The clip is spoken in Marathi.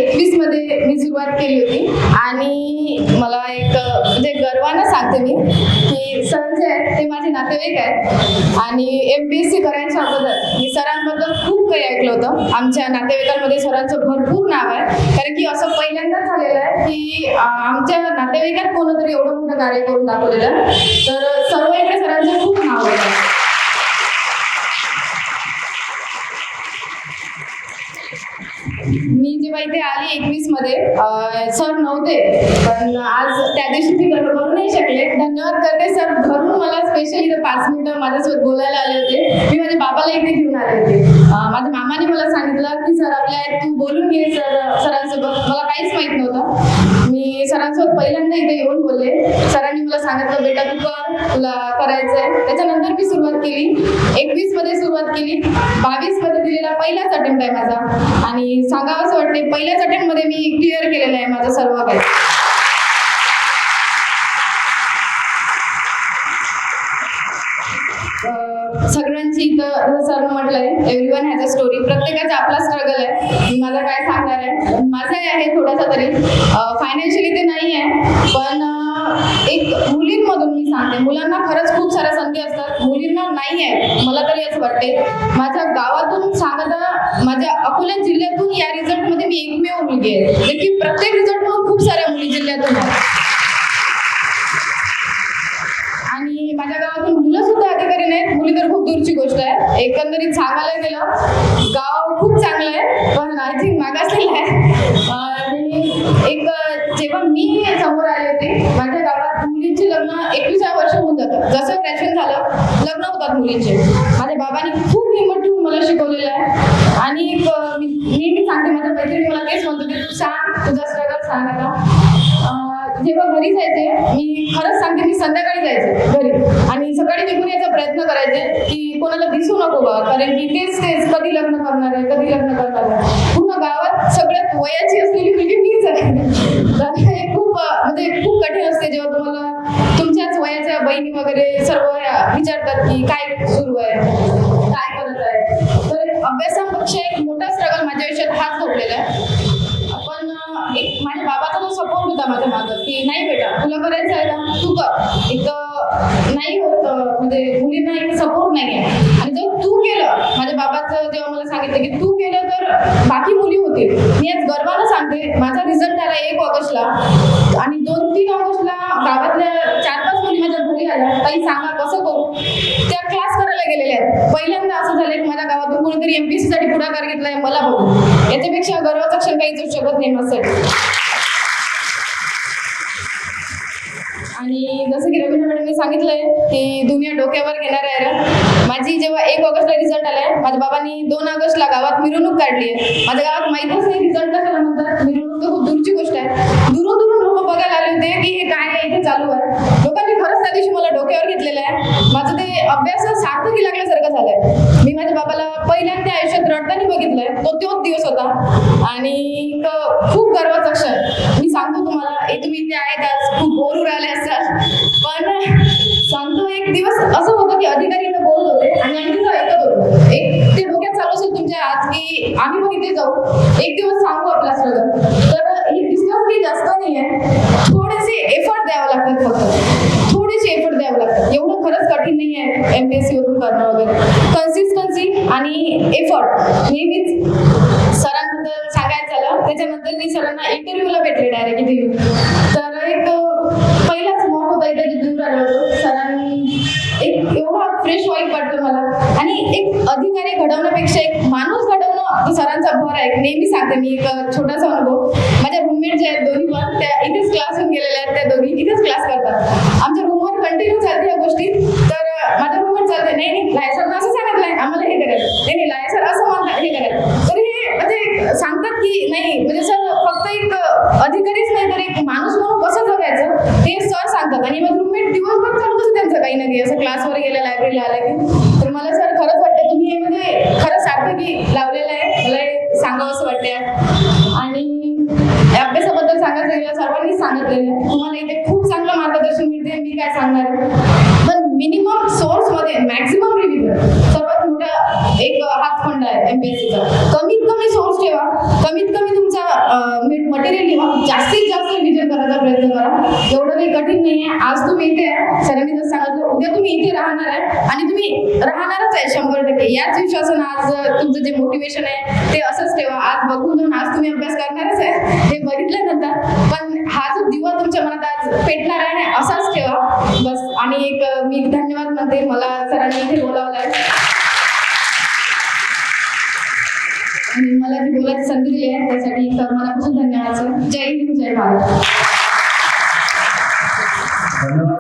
2021 मध्ये मी सुरुवात केली होती आणि मला एक म्हणजे गर्वानं सांगते मी की सर जे आहेत ते माझे नातेवाईक आहेत आणि MPSC करायच्या अगोदर मी सरांबद्दल खूप काही ऐकलं होतं. आमच्या नातेवाईकांमध्ये सरांचं भरपूर नाव आहे, कारण की असं पहिल्यांदाच झालेलं आहे की आमच्या नातेवाईकात कोणतरी एवढं मोठं कार्य करून दाखवलेलं आहे. तर सर्व इकडे सरांचं खूप नाव आहे. मी जेव्हा इथे आली 21 मध्ये सर नव्हते, पण आज त्या दिवशी मी करू नाही शकले. धन्यवाद करते सर, घरून मला स्पेशली 5 मिनिटं माझ्यासोबत बोलायला आले होते. मी माझ्या बाबाला इथे घेऊन आले होते. माझ्या मामाने मला सांगितलं की सर आपल्या तू बोलून घे सरांसोबत. मला काहीच माहित नव्हतं. मी सरांसोबत पहिल्यांदा इथे येऊन बोलले. सरांनी मला सांगितलं बेटा तू कर, तुला करायचंय. त्याच्यानंतर मी सुरुवात केली. 21 मध्ये सुरुवात केली. 22 मध्ये दिलेला पहिलाच अटेम्प्ट आहे माझा आणि सांगावं असं वाटते पहिल्याच अटेम्प्ट मध्ये मी क्लिअर केलेलं आहे माझं सर्व काही. सगळ्यांची इथं सर म्हटलंय एव्हरीवन हॅज अ स्टोरी. प्रत्येकाचा आपला स्ट्रगल आहे. मी माझा काय सांगणार आहे, माझाही आहे थोडासा तरी. फायनान्शियली ते नाही आहे, पण एक मुलींमधून मी सांगते, मुलांना खरंच खूप साऱ्या संधी असतात, मुलींना नाही आहे. मला तरी असं वाटते माझ्या गावातून सांगता, माझ्या अकोला जिल्ह्यातून या रिझल्टमध्ये मी एकमेव मुलगी आहे, जे की प्रत्येक रिझल्टमध्ये खूप साऱ्या मुली जिल्ह्यातून आहेत. आणि माझ्या गावातून मुलं सुद्धा अधिकारी नाहीत, मुली तर खूप दूरची गोष्ट आहे. एकंदरीत सांगायला गेलं गाव खूप चांगलं आहे, पण आय थिंक मागासलेलं आहे. आणि एक जेव्हा मी समोर आले होते, माझ्या गावात मुलींचे लग्न 21व्या वर्ष होऊन जातं. जसं ग्रॅज्युएशन झालं लग्न होतात मुलींचे. माझ्या बाबांनी खूप हिंमत ठेवून मला शिकवलेलं आहे. आणि मी सांगते, माझ्या मैत्रिणी मला तेच म्हणतो की तू सांग तुझा स्ट्रगल सांग. आता जेव्हा घरी जायचे, मी खरंच सांगते मी संध्याकाळी जायचे घरी आणि सकाळी निघून यायचा प्रयत्न करायचे की कोणाला दिसू नको बा, कारण की तेच कधी लग्न करणार आहे, कधी लग्न करणार आहे. पूर्ण गावात सगळ्यात वयाची असलेली मुलगी मीच आहे. हे खूप म्हणजे खूप कठीण असते जेव्हा तुम्हाला तुमच्याच वयाच्या बहिणी वगैरे सर्व विचारतात की काय सुरू आहे, काय करत आहे. तर अभ्यासापेक्षा एक मोठा स्ट्रगल माझ्या आयुष्यात हाच घडलेला आहे. एक माझ्या बाबाचा जो सपोर्ट होता माझ्या मागं की नाही बेटा तुला करायचं आहे ना तू कर. एक नाही होत म्हणजे मुलींना एक सपोर्ट नाही आहे. आणि जर तू केलं, माझ्या बाबाचं जेव्हा मला सांगितलं की तू केलं तर बाकी मुली होतील. मी आज गर्वानं सांगते माझा रिझल्ट आला 1 ऑगस्टला आणि 2-3 ऑगस्टला गावातल्या 4-5 मुली माझ्या घरी आल्या, ताई सांगा कसं करू. त्या क्लास करायला गेलेल्या आहेत. पहिल्यांदा असं झालं की माझ्या गावातून कोणीतरी MPSC साठी पुढाकार घेतलाय मला बघून. याच्यापेक्षा गर्वाचा क्षण काहीच होऊ शकत नाही माझ्यासाठी. आणि जसं की रवींद्र मॅडमने सांगितलंय की दुनिया डोक्यावर घेणार आहे. माझी जेव्हा 1 ऑगस्टला रिझल्ट आलाय, माझ्या बाबांनी 2 ऑगस्टला गावात मिरवणूक काढली आहे. माझ्या गावात माहितच नाही रिझल्ट कशाला म्हणतात. मिरवणूक तर खूप दूरची गोष्ट आहे. दुरून दुरून लोक बघायला आले होते की हे काय आहे इथे चालू आहे. लोकांनी खरंच त्या दिवशी मला डोक्यावर घेतलेलं आहे. माझं ते अभ्यास सार्थकी लागल्यासारखं झालंय. मी माझ्या बाबाला पहिल्यांदा आयुष्यात रडताना बघितलंय, तोच दिवस होता आणि खूप गर्वाचा क्षण. मी सांगतो तुम्हाला, तुम्ही इथे आहेत आज खूप बोर राहिले असतात, पण सांगतो एक दिवस असं होतं की अधिकारी इथं बोलत होते आणि आम्ही तिथं ऐकत होतो. एक ते डोक्यात चालू असेल तुमच्या आज की आम्ही पण इथे जाऊ, एक दिवस सांगू आपला स्ट्रगल. तर हे डिस्टन्स काही जास्त नाही आहे, थोडेसे एफर्ट द्यावं लागतात, फक्त थोडेसे एफर्ट द्यावं लागतात. एवढं खरंच कठीण नाही आहे MPSC वरून करणं वगैरे. कन्सिस्टन्सी आणि एफर्ट नेहमीच. सरांबद्दल सांगायचं झालं त्याच्यानंतर मी सरांना इंटरव्ह्यूला भेटले डायरेक्ट इथे. तर एक पहिलाच मॉक होता इथे दूर आलो होतो. सरांनी एक एवढा फ्रेश वाईब वाटलं मला. आणि एक अधिकारी घडवण्यापेक्षा एक माणूस घडवणं सरांचा भर आहे. नेहमी सांगते मी एक छोटासा अनुभव. माझ्या रूममेट जे आहेत दोन्ही पण त्या इथेच क्लासहून गेलेल्या आहेत. त्या दोघी इथेच क्लास करतात. आमच्या रूमवर कंटिन्यू चालते या गोष्टी. तर माझ्या रूममेट चालते नाही लाय सर असं सांगितलंय आम्हाला हे करायचं, नाही लाय सर असं म्हणतात हे करायचं. तर हे म्हणजे सांगतात की नाही म्हणजे सर फक्त एक अधिकारीच नाही तर एक माणूस म्हणून कसं जगायचं ते सर सांगतात. आणि माझे रूममेट दिवसभर चालूच असं त्यांचं काही ना काही असं क्लासवर गेलं लायब्ररीला आलं की. तर मला सर खरंच वाटतं तुम्ही हे म्हणजे खरंच सार्थकी लावलेलं आहे. मला हे सांगावं असं वाटतं. आणि अभ्यासाबद्दल सांगायचं गेलं सर्वांनीच सांगितलेलं आहे. तुम्हाला इथे खूप चांगलं मार्गदर्शन मिळते. मी काय सांगणार, पण मिनिमम सोर्स मध्ये मॅक्सिमम रिव्हिजन सर्वात मोठा एक हाच फंड आहे MPSCचा. कमीत कमी सोर्स ठेवा, कमीत कमी तुमचा उद्या तुम्ही इथे राहणार आहे आणि तुम्ही राहणारच आहे 100%. याच विश्वासानं आज तुमचं जे मोटिवेशन आहे ते असंच ठेवा. आज बघून जाऊन आज तुम्ही अभ्यास करणारच आहे हे बघितल्यानंतर, पण हा जो दिवा तुमच्या मनात आज पेटणार आहे ना असाच ठेवा बस. आणि एक मी धन्यवाद म्हणते, मला सरांनी इथे बोलावलंय आणि मला जी बोलायची संधी दिली आहे त्यासाठी सर मनापासून धन्यवाद सर. जय हिंद, जय भारत.